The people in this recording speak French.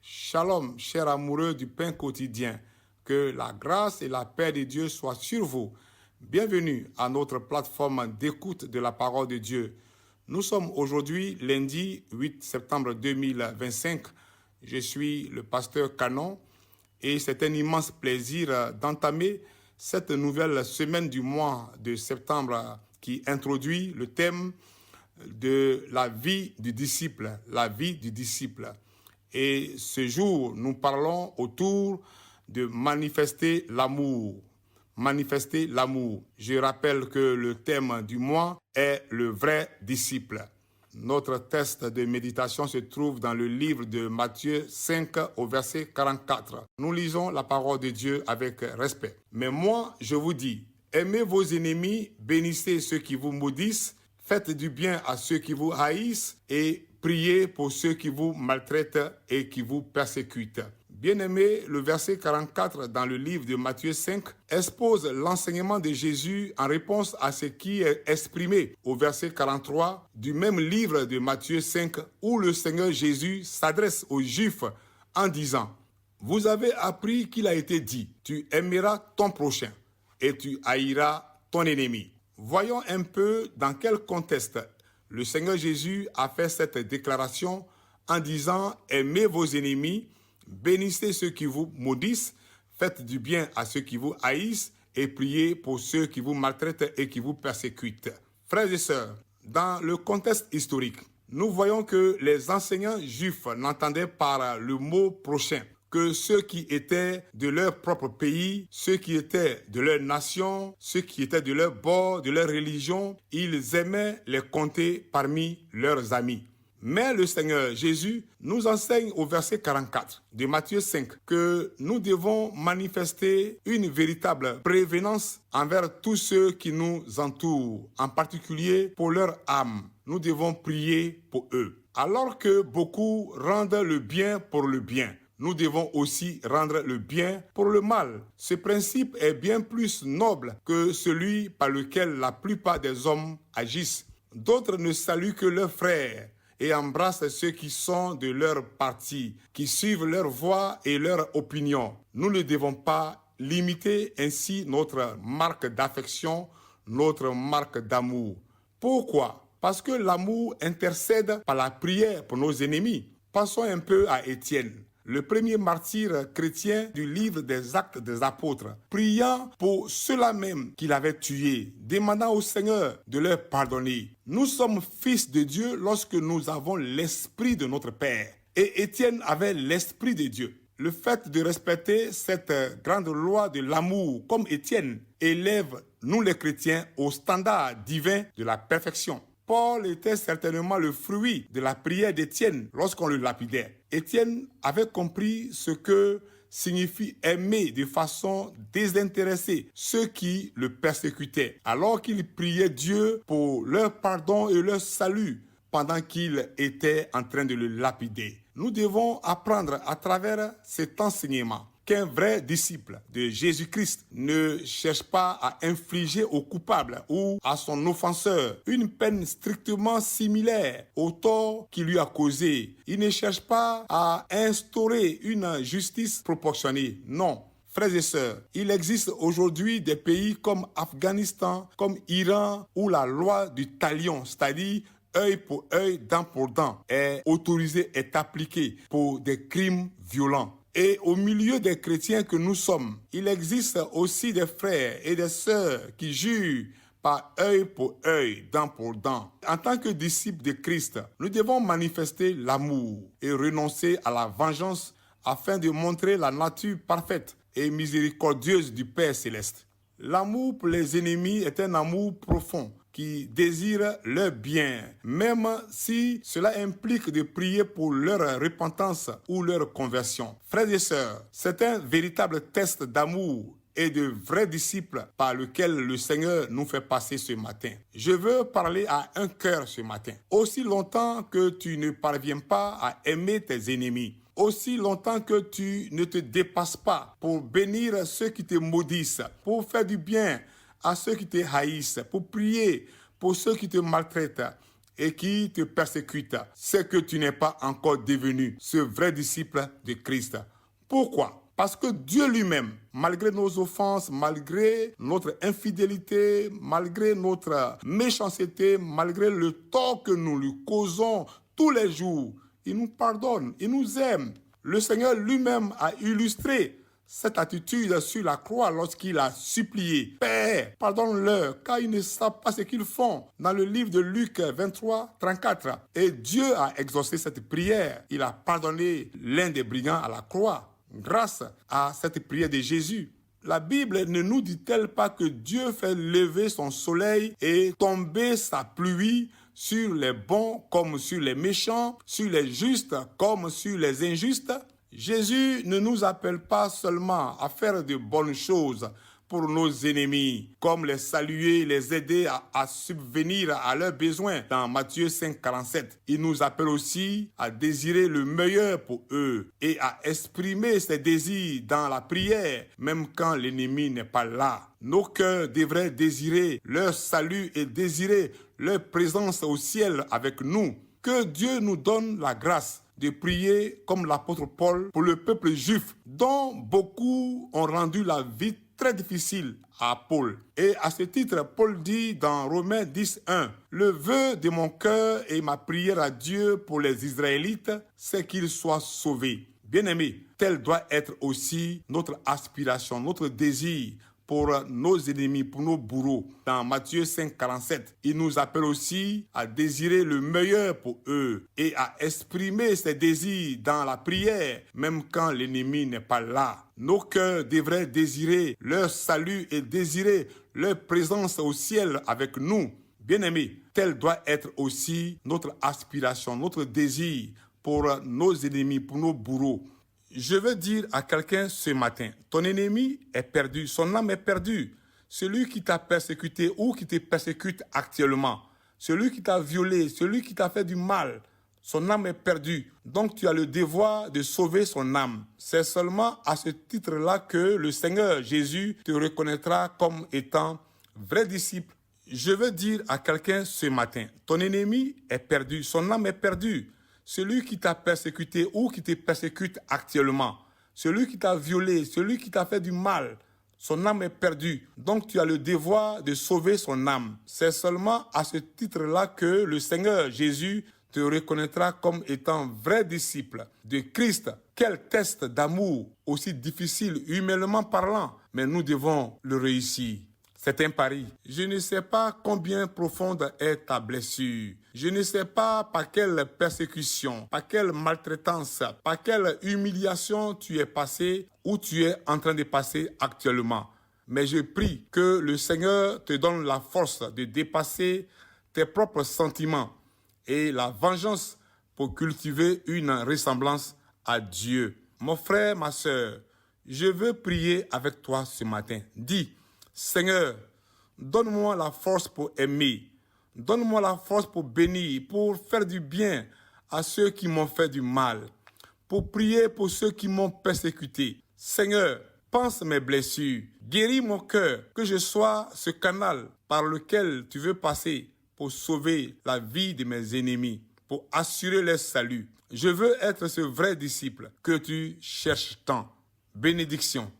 Shalom, chers amoureux du pain quotidien. Que la grâce et la paix de Dieu soient sur vous. Bienvenue à notre plateforme d'écoute de la parole de Dieu. Nous sommes aujourd'hui lundi 8 septembre 2025. Je suis le pasteur Canon et c'est un immense plaisir d'entamer cette nouvelle semaine du mois de septembre qui introduit le thème de la vie du disciple, la vie du disciple. Et ce jour, nous parlons autour de manifester l'amour. Manifester l'amour. Je rappelle que le thème du mois est le vrai disciple. Notre texte de méditation se trouve dans le livre de Matthieu 5 au verset 44. Nous lisons la parole de Dieu avec respect. Mais moi, je vous dis, aimez vos ennemis, bénissez ceux qui vous maudissent, faites du bien à ceux qui vous haïssent et priez pour ceux qui vous maltraitent et qui vous persécutent. Bien-aimé, le verset 44 dans le livre de Matthieu 5 expose l'enseignement de Jésus en réponse à ce qui est exprimé au verset 43 du même livre de Matthieu 5 où le Seigneur Jésus s'adresse aux Juifs en disant « Vous avez appris qu'il a été dit, tu aimeras ton prochain et tu haïras ton ennemi. » Voyons un peu dans quel contexte le Seigneur Jésus a fait cette déclaration en disant « Aimez vos ennemis, bénissez ceux qui vous maudissent, faites du bien à ceux qui vous haïssent et priez pour ceux qui vous maltraitent et qui vous persécutent. » Frères et sœurs, dans le contexte historique, nous voyons que les enseignants juifs n'entendaient par le mot « prochain » que ceux qui étaient de leur propre pays, ceux qui étaient de leur nation, ceux qui étaient de leur bord, de leur religion, ils aimaient les compter parmi leurs amis. Mais le Seigneur Jésus nous enseigne au verset 44 de Matthieu 5 que nous devons manifester une véritable prévenance envers tous ceux qui nous entourent, en particulier pour leur âme. Nous devons prier pour eux. Alors que beaucoup rendent le bien pour le bien, nous devons aussi rendre le bien pour le mal. Ce principe est bien plus noble que celui par lequel la plupart des hommes agissent. D'autres ne saluent que leurs frères et embrassent ceux qui sont de leur parti, qui suivent leur voix et leur opinion. Nous ne devons pas limiter ainsi notre marque d'affection, notre marque d'amour. Pourquoi? Parce que l'amour intercède par la prière pour nos ennemis. Passons un peu à Étienne, le premier martyr chrétien du livre des Actes des Apôtres, priant pour ceux-là même qu'il avait tués, demandant au Seigneur de leur pardonner. Nous sommes fils de Dieu lorsque nous avons l'esprit de notre Père. Et Étienne avait l'esprit de Dieu. Le fait de respecter cette grande loi de l'amour comme Étienne élève nous les chrétiens au standard divin de la perfection. Paul était certainement le fruit de la prière d'Étienne lorsqu'on le lapidait. Étienne avait compris ce que signifie aimer de façon désintéressée ceux qui le persécutaient, alors qu'il priait Dieu pour leur pardon et leur salut pendant qu'il était en train de le lapider. Nous devons apprendre à travers cet enseignement qu'un vrai disciple de Jésus-Christ ne cherche pas à infliger au coupable ou à son offenseur une peine strictement similaire au tort qu'il lui a causé. Il ne cherche pas à instaurer une justice proportionnée. Non. Frères et sœurs, il existe aujourd'hui des pays comme Afghanistan, comme Iran, où la loi du talion, c'est-à-dire œil pour œil, dent pour dent, est autorisée, est appliquée pour des crimes violents. Et au milieu des chrétiens que nous sommes, il existe aussi des frères et des sœurs qui jurent par œil pour œil, dent pour dent. En tant que disciples de Christ, nous devons manifester l'amour et renoncer à la vengeance afin de montrer la nature parfaite et miséricordieuse du Père céleste. L'amour pour les ennemis est un amour profond qui désire leur bien, même si cela implique de prier pour leur repentance ou leur conversion. Frères et sœurs, c'est un véritable test d'amour et de vrais disciples par lequel le Seigneur nous fait passer ce matin. Je veux parler à un cœur ce matin. Aussi longtemps que tu ne parviens pas à aimer tes ennemis, aussi longtemps que tu ne te dépasses pas pour bénir ceux qui te maudissent, pour faire du bien à ceux qui te haïssent, pour prier pour ceux qui te maltraitent et qui te persécutent, c'est que tu n'es pas encore devenu ce vrai disciple de Christ. Pourquoi? Parce que Dieu lui-même, malgré nos offenses, malgré notre infidélité, malgré notre méchanceté, malgré le tort que nous lui causons tous les jours, il nous pardonne, il nous aime. Le Seigneur lui-même a illustré cette attitude sur la croix lorsqu'il a supplié: Père, pardonne-leur, car ils ne savent pas ce qu'ils font. Dans le livre de Luc 23, 34. Et Dieu a exaucé cette prière. Il a pardonné l'un des brigands à la croix grâce à cette prière de Jésus. La Bible ne nous dit-elle pas que Dieu fait lever son soleil et tomber sa pluie sur les bons comme sur les méchants, sur les justes comme sur les injustes? Jésus ne nous appelle pas seulement à faire de bonnes choses pour nos ennemis, comme les saluer, les aider à subvenir à leurs besoins dans Matthieu 5, 47. Il nous appelle aussi à désirer le meilleur pour eux et à exprimer ses désirs dans la prière, même quand l'ennemi n'est pas là. Nos cœurs devraient désirer leur salut et désirer leur présence au ciel avec nous. Que Dieu nous donne la grâce de prier comme l'apôtre Paul pour le peuple juif, dont beaucoup ont rendu la vie très difficile à Paul. Et à ce titre, Paul dit dans Romains 10, 1, « Le vœu de mon cœur et ma prière à Dieu pour les Israélites, c'est qu'ils soient sauvés. » Bien-aimés, telle doit être aussi notre aspiration, notre désir pour nos ennemis, pour nos bourreaux. Dans Matthieu 5, 47, il nous appelle aussi à désirer le meilleur pour eux et à exprimer ses désirs dans la prière, même quand l'ennemi n'est pas là. Nos cœurs devraient désirer leur salut et désirer leur présence au ciel avec nous. Bien-aimés, telle doit être aussi notre aspiration, notre désir pour nos ennemis, pour nos bourreaux. Je veux dire à quelqu'un ce matin, ton ennemi est perdu, son âme est perdue. Celui qui t'a persécuté ou qui te persécute actuellement, celui qui t'a violé, celui qui t'a fait du mal, son âme est perdue. Donc tu as le devoir de sauver son âme. C'est seulement à ce titre-là que le Seigneur Jésus te reconnaîtra comme étant vrai disciple. Je veux dire à quelqu'un ce matin, ton ennemi est perdu, son âme est perdue. Celui qui t'a persécuté ou qui te persécute actuellement, celui qui t'a violé, celui qui t'a fait du mal, son âme est perdue. Donc tu as le devoir de sauver son âme. C'est seulement à ce titre-là que le Seigneur Jésus te reconnaîtra comme étant vrai disciple de Christ. Quel test d'amour, aussi difficile humainement parlant, mais nous devons le réussir. C'est un pari. Je ne sais pas combien profonde est ta blessure. Je ne sais pas par quelle persécution, par quelle maltraitance, par quelle humiliation tu es passé ou tu es en train de passer actuellement. Mais je prie que le Seigneur te donne la force de dépasser tes propres sentiments et la vengeance pour cultiver une ressemblance à Dieu. Mon frère, ma sœur, je veux prier avec toi ce matin. Dis: Seigneur, donne-moi la force pour aimer. Donne-moi la force pour bénir, pour faire du bien à ceux qui m'ont fait du mal, pour prier pour ceux qui m'ont persécuté. Seigneur, pense mes blessures, guéris mon cœur, que je sois ce canal par lequel tu veux passer pour sauver la vie de mes ennemis, pour assurer leur salut. Je veux être ce vrai disciple que tu cherches tant. Bénédiction.